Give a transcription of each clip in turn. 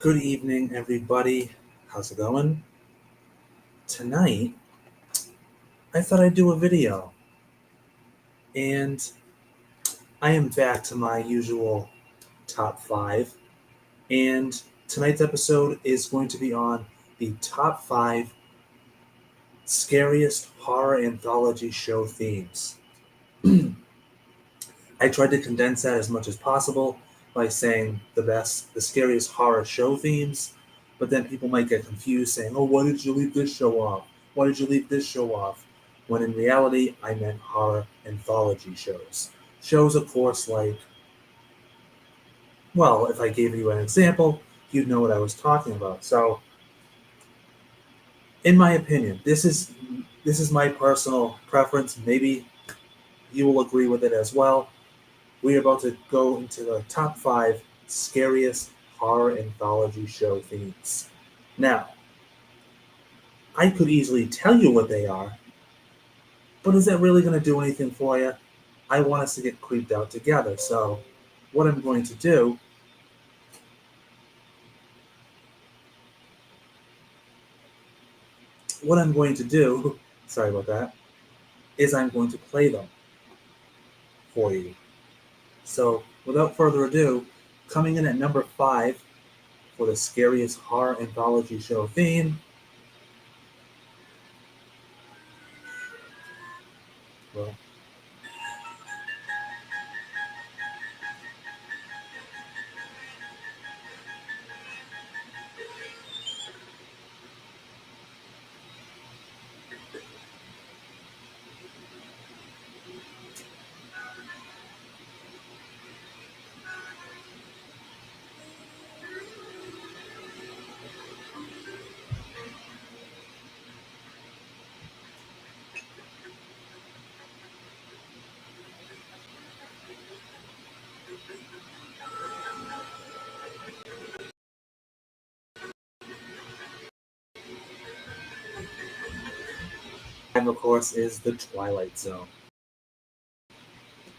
Good evening, everybody. How's it going? Tonight, I thought I'd do a video, and I am back to my usual top five. And tonight's episode is going to be on the top five scariest horror anthology show themes. I tried to condense that as much as possible by saying the scariest horror show themes, but then people might get confused saying, oh, why did you leave this show off? Why did you leave this show off? When in reality, I meant horror anthology shows. Shows, of course, like, well, if I gave you an example, you'd know what I was talking about. So, in my opinion, this is my personal preference. Maybe you will agree with it as well. We are about to go into the top five scariest horror anthology show themes. Now, I could easily tell you what they are, but is that really going to do anything for you? I want us to get creeped out together. So, what I'm going to do sorry about that, is I'm going to play them for you. So, without further ado, coming in at number five for the scariest horror anthology show theme, well, and of course is The Twilight Zone,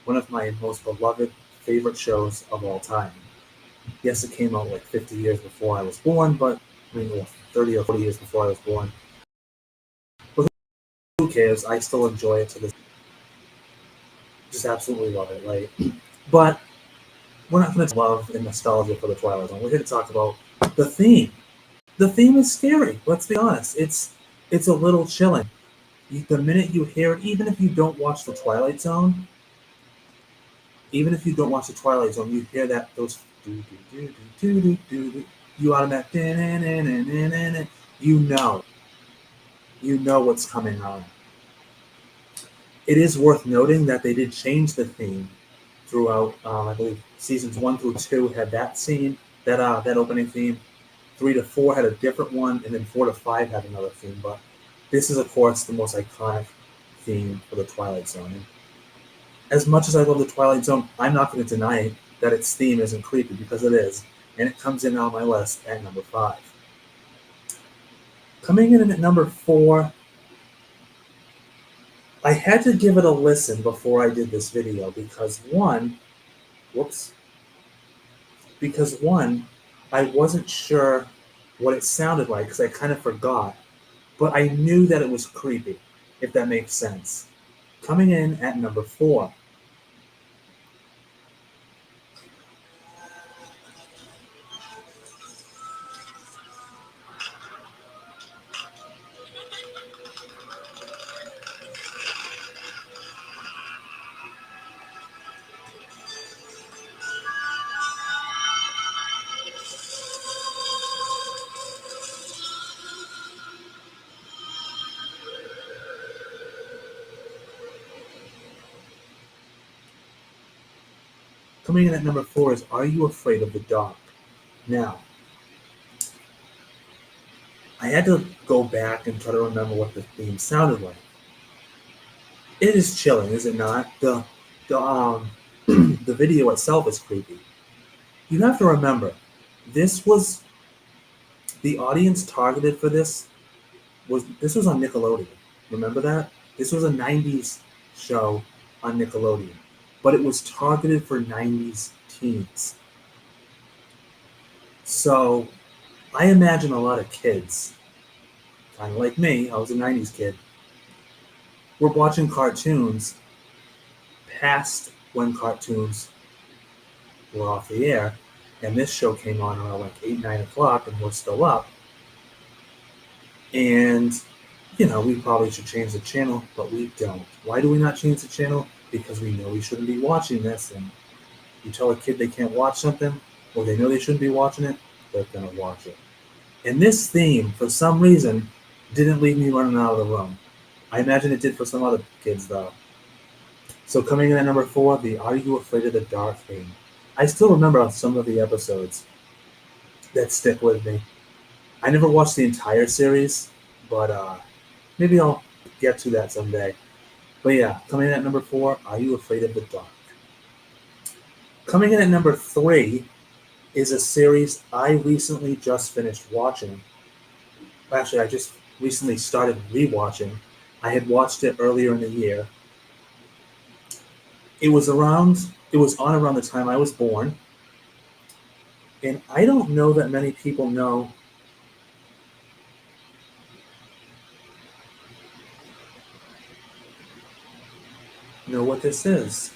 one of my most beloved favorite shows of all time. Yes, it came out like 50 years before I was born, but I mean, well, 30 or 40 years before I was born. But who cares? I still enjoy it to this. Just absolutely love it. Like, but we're not going to love and nostalgia for the Twilight Zone. We're here to talk about the theme. The theme is scary. Let's be honest. It's a little chilling. The minute you hear it, even if you don't watch the Twilight Zone, you hear those do do do do do do do. You automatic you know what's coming on. It is worth noting that they did change the theme throughout. I believe seasons 1 through 2 had that scene, that opening theme. 3 to 4 had a different one, and then 4 to 5 had another theme. But this is, of course, the most iconic theme for the Twilight Zone. And as much as I love the Twilight Zone, I'm not going to deny that its theme isn't creepy, because it is, and it comes in on my list at number 5. Coming in at number 4, I had to give it a listen before I did this video because whoops, I wasn't sure what it sounded like because I kind of forgot, but I knew that it was creepy, if that makes sense. Coming in at number 4. Coming in at number 4 is Are You Afraid of the Dark? Now, I had to go back and try to remember what the theme sounded like. It is chilling, is it not? The the video itself is creepy. You have to remember, this was the audience targeted for this was on Nickelodeon. Remember that? This was a 90s show on Nickelodeon, but it was targeted for 90s teens. So I imagine a lot of kids, kind of like me, I was a 90s kid, were watching cartoons past when cartoons were off the air, and this show came on around like 8, 9 o'clock, and we're still up. And, we probably should change the channel, but we don't. Why do we not change the channel? Because we know we shouldn't be watching this, and you tell a kid they can't watch something, or they know they shouldn't be watching it, they're going to watch it. And this theme, for some reason, didn't leave me running out of the room. I imagine it did for some other kids, though. So coming in at number 4, the Are You Afraid of the Dark theme. I still remember some of the episodes that stick with me. I never watched the entire series, but maybe I'll get to that someday. But yeah, coming in at number 4, Are You Afraid of the Dark? Coming in at number 3 is a series I recently just finished watching. Actually, I just recently started rewatching. I had watched it earlier in the year. It was on around the time I was born. And I don't know that many people know what this is.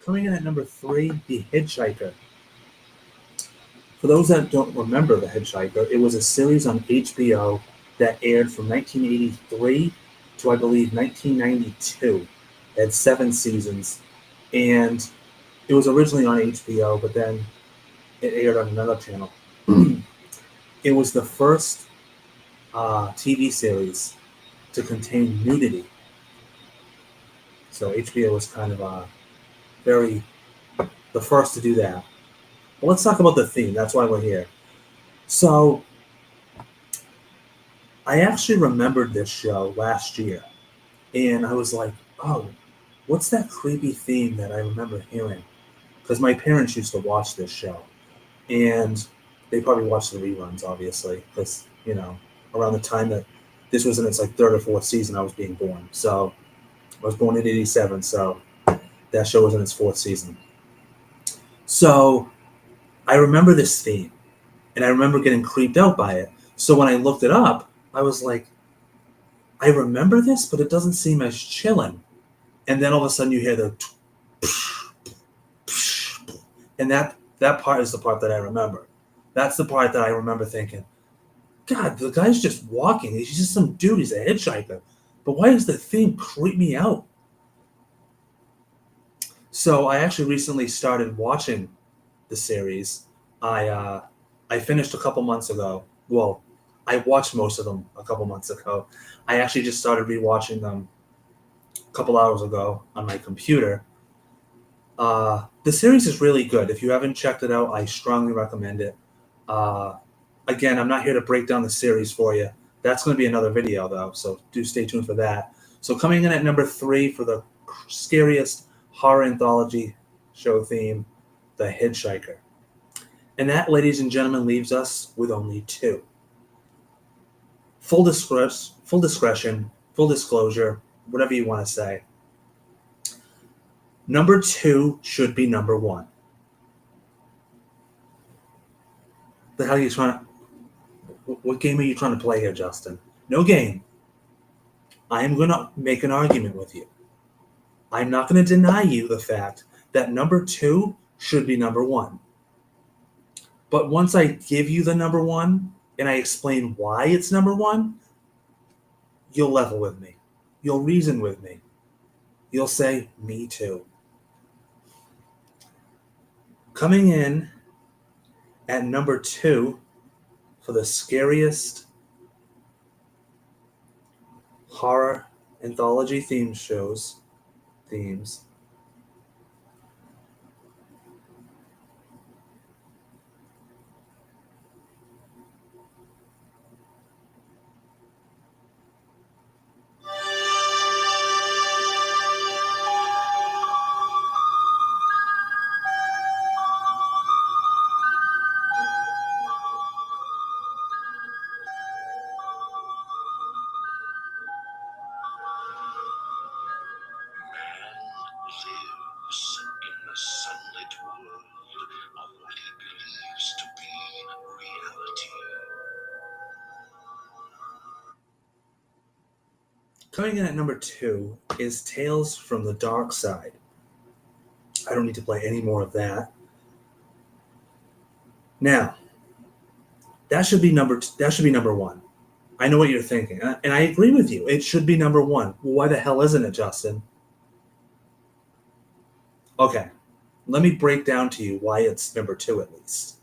Coming in at number 3, The Hitchhiker. For those that don't remember The Hitchhiker, it was a series on HBO that aired from 1983 to, I believe, 1992. It had 7 seasons. And it was originally on HBO, but then it aired on another channel. It was the first TV series to contain nudity. So HBO was kind of the first to do that. Well, let's talk about the theme. That's why we're here. So, I actually remembered this show last year, and I was like, oh, what's that creepy theme that I remember hearing? Because my parents used to watch this show, and they probably watched the reruns, obviously, because, around the time that this was in its like 3rd or 4th season, I was being born. So, I was born in 87, so that show was in its 4th season. So, I remember this theme, and I remember getting creeped out by it. So when I looked it up, I was like, I remember this, but it doesn't seem as chilling. And then all of a sudden you hear the and that part is the part that I remember. That's the part that I remember thinking, God, the guy's just walking. He's just some dude. He's a hitchhiker. But why does the theme creep me out? So I actually recently started watching the series. I finished a couple months ago. Well, I watched most of them a couple months ago. I actually just started rewatching them a couple hours ago on my computer. The series is really good. If you haven't checked it out, I strongly recommend it. Again, I'm not here to break down the series for you. That's going to be another video, though, so do stay tuned for that. So coming in at number 3 for the scariest horror anthology show theme, The Hitchhiker. And that, ladies and gentlemen, leaves us with only 2. Full discretion, full disclosure, whatever you want to say. Number 2 should be number 1. The hell are you trying to... What game are you trying to play here, Justin? No game. I am going to make an argument with you. I'm not going to deny you the fact that number 2 should be number 1. But once I give you the number 1 and I explain why it's number 1, you'll level with me. You'll reason with me. You'll say, me too. Coming in at number 2 for the scariest horror anthology themes. Lives in the sunlit world of what he believes to be reality. Coming in at number 2 is Tales from the Dark Side. I don't need to play any more of that. Now, that should be number 1. I know what you're thinking, and I agree with you. It should be number 1. Why the hell isn't it, Justin? Okay, let me break down to you why it's number 2 at least.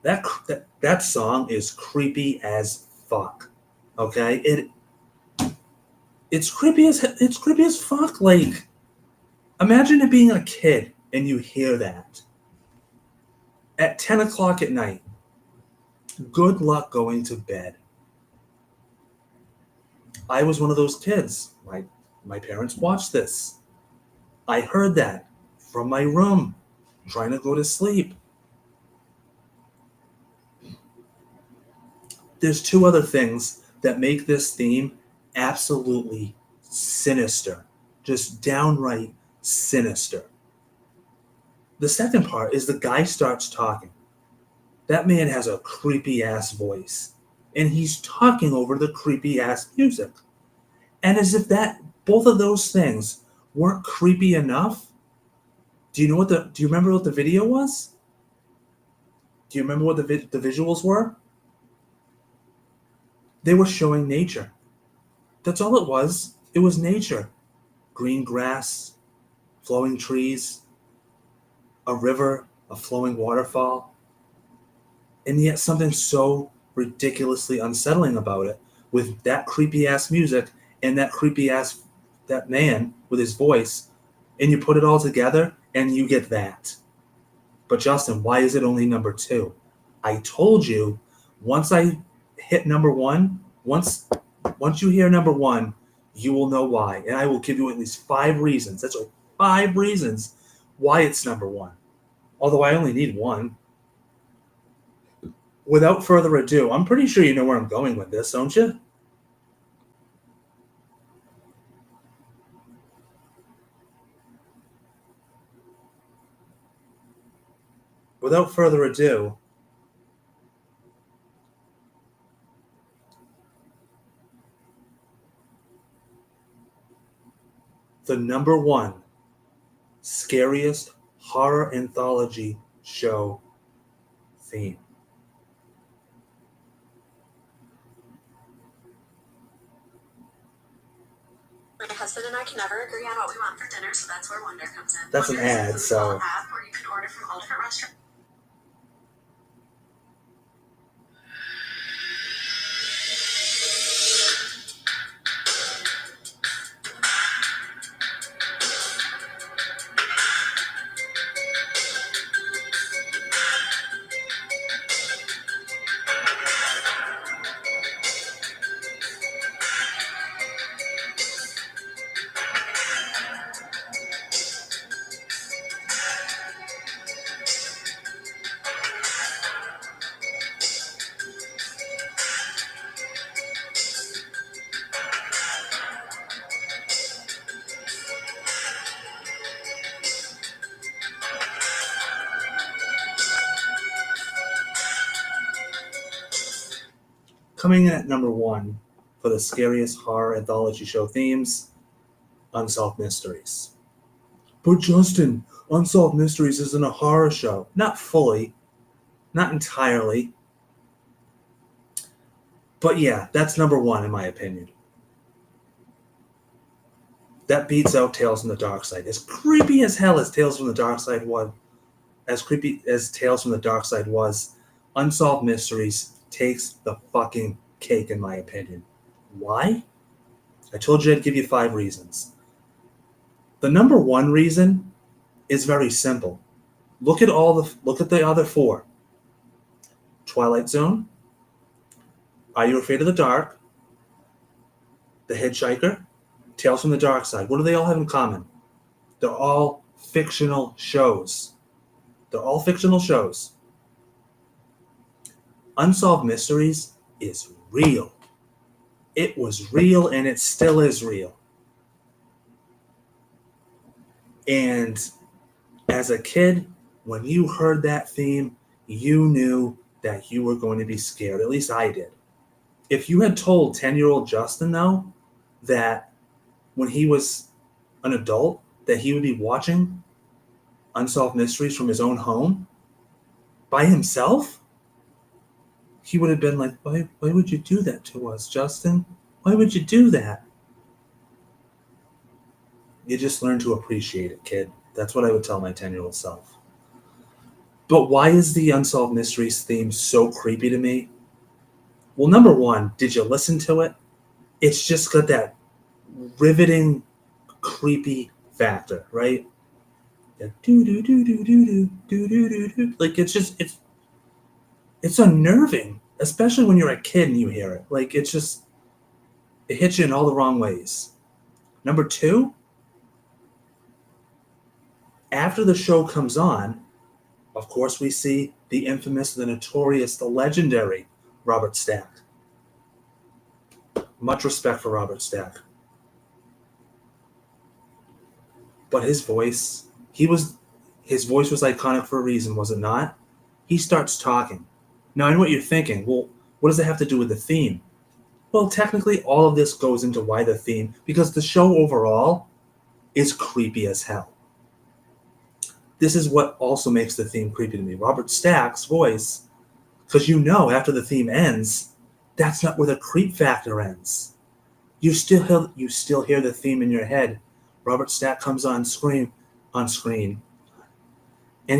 That song is creepy as fuck. Okay, it's creepy as fuck. Like, imagine it being a kid and you hear that at 10 o'clock at night. Good luck going to bed. I was one of those kids. My parents watched this. I heard that from my room, trying to go to sleep. There's 2 other things that make this theme absolutely sinister. Just downright sinister. The second part is the guy starts talking. That man has a creepy ass voice, and he's talking over the creepy ass music. And as if both of those things weren't creepy enough, do you remember what the video was? Do you remember what the visuals were? They were showing nature. That's all it was. It was nature. Green grass, flowing trees, a river, a flowing waterfall. And yet something so ridiculously unsettling about it, with that creepy ass music and that man with his voice, and you put it all together and you get that. But Justin, why is it only number 2? I told you, once I hit number 1, once you hear number 1, you will know why. And I will give you at least 5 reasons. That's right, 5 reasons why it's number 1. Although I only need 1. Without further ado, I'm pretty sure you know where I'm going with this, don't you? Without further ado, the number 1 scariest horror anthology show theme. My husband and I can never agree on what we want for dinner, so that's where Wonder comes in. That's an ad, so. App where you can order from all different restaurants. Coming in at number 1 for the scariest horror anthology show themes, Unsolved Mysteries. But Justin, Unsolved Mysteries isn't a horror show. Not fully. Not entirely. But yeah, that's number 1 in my opinion. That beats out Tales from the Dark Side. As creepy as hell as Tales from the Dark Side was, as creepy as Tales from the Dark Side was, Unsolved Mysteries takes the fucking cake in my opinion. Why? I told you I'd give you 5 reasons. The number 1 reason is very simple. Look at the other 4. Twilight Zone, Are You Afraid of the Dark, The Hitchhiker, Tales from the Dark Side. What do they all have in common? They're all fictional shows. They're all fictional shows. Unsolved Mysteries is real. It was real and it still is real. And as a kid, when you heard that theme, you knew that you were going to be scared. At least I did. If you had told 10-year-old Justin, though, that when he was an adult, that he would be watching Unsolved Mysteries from his own home by himself, he would have been like, why would you do that to us, Justin? Why would you do that? You just learn to appreciate it, kid. That's what I would tell my 10-year-old self. But why is the Unsolved Mysteries theme so creepy to me? Well, number 1, did you listen to it? It's just got that riveting, creepy factor, right? Like, like it's unnerving, especially when you're a kid and you hear it. Like it hits you in all the wrong ways. Number 2, after the show comes on, of course we see the infamous, the notorious, the legendary Robert Stack. Much respect for Robert Stack. But his voice was iconic for a reason, was it not? He starts talking. Now I know what you're thinking. Well, what does it have to do with the theme? Well, technically all of this goes into why the theme, because the show overall is creepy as hell. This is what also makes the theme creepy to me. Robert Stack's voice, because after the theme ends, that's not where the creep factor ends. You still hear the theme in your head. Robert Stack comes on screen, and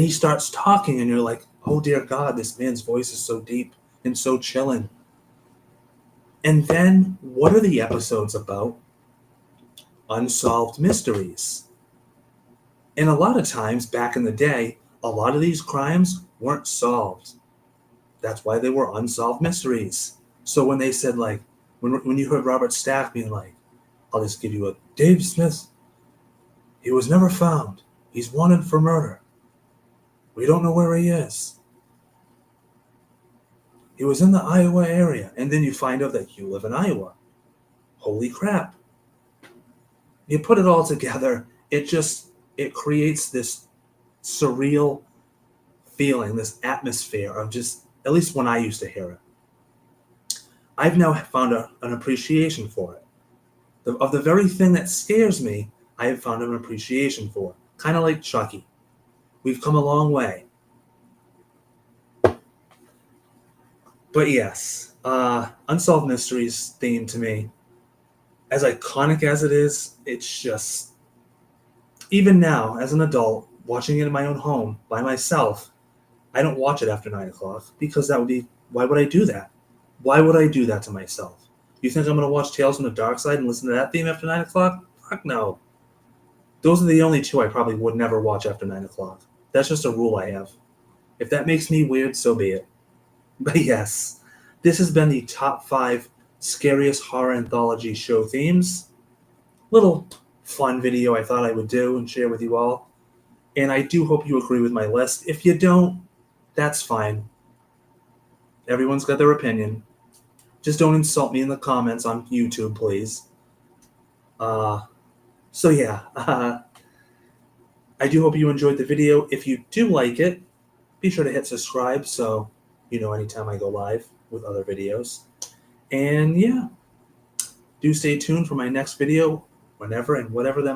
he starts talking, and you're like, oh dear God, this man's voice is so deep and so chilling. And then, what are the episodes about? Unsolved mysteries. And a lot of times, back in the day, a lot of these crimes weren't solved. That's why they were unsolved mysteries. So when they said, like, when you heard Robert Stack being like, I'll just give you a Dave Smith, he was never found. He's wanted for murder. We don't know where he is. He was in the Iowa area. And then you find out that you live in Iowa. Holy crap. You put it all together, it creates this surreal feeling, this atmosphere of just, at least when I used to hear it. I've now found an appreciation for it. Of the very thing that scares me, I have found an appreciation for. Kind of like Chucky. We've come a long way. But yes, Unsolved Mysteries theme to me, as iconic as it is, it's just, even now, as an adult, watching it in my own home, by myself, I don't watch it after 9 o'clock, because why would I do that? Why would I do that to myself? You think I'm going to watch Tales from the Dark Side and listen to that theme after 9 o'clock? Fuck no. Those are the only 2 I probably would never watch after 9 o'clock. That's just a rule I have. If that makes me weird, so be it. But yes, this has been the top 5 scariest horror anthology show themes. Little fun video I thought I would do and share with you all. And I do hope you agree with my list. If you don't, that's fine. Everyone's got their opinion. Just don't insult me in the comments on YouTube, please. So yeah, I do hope you enjoyed the video. If you do like it, be sure to hit subscribe so you know anytime I go live with other videos. And yeah, do stay tuned for my next video, whenever and whatever that might be.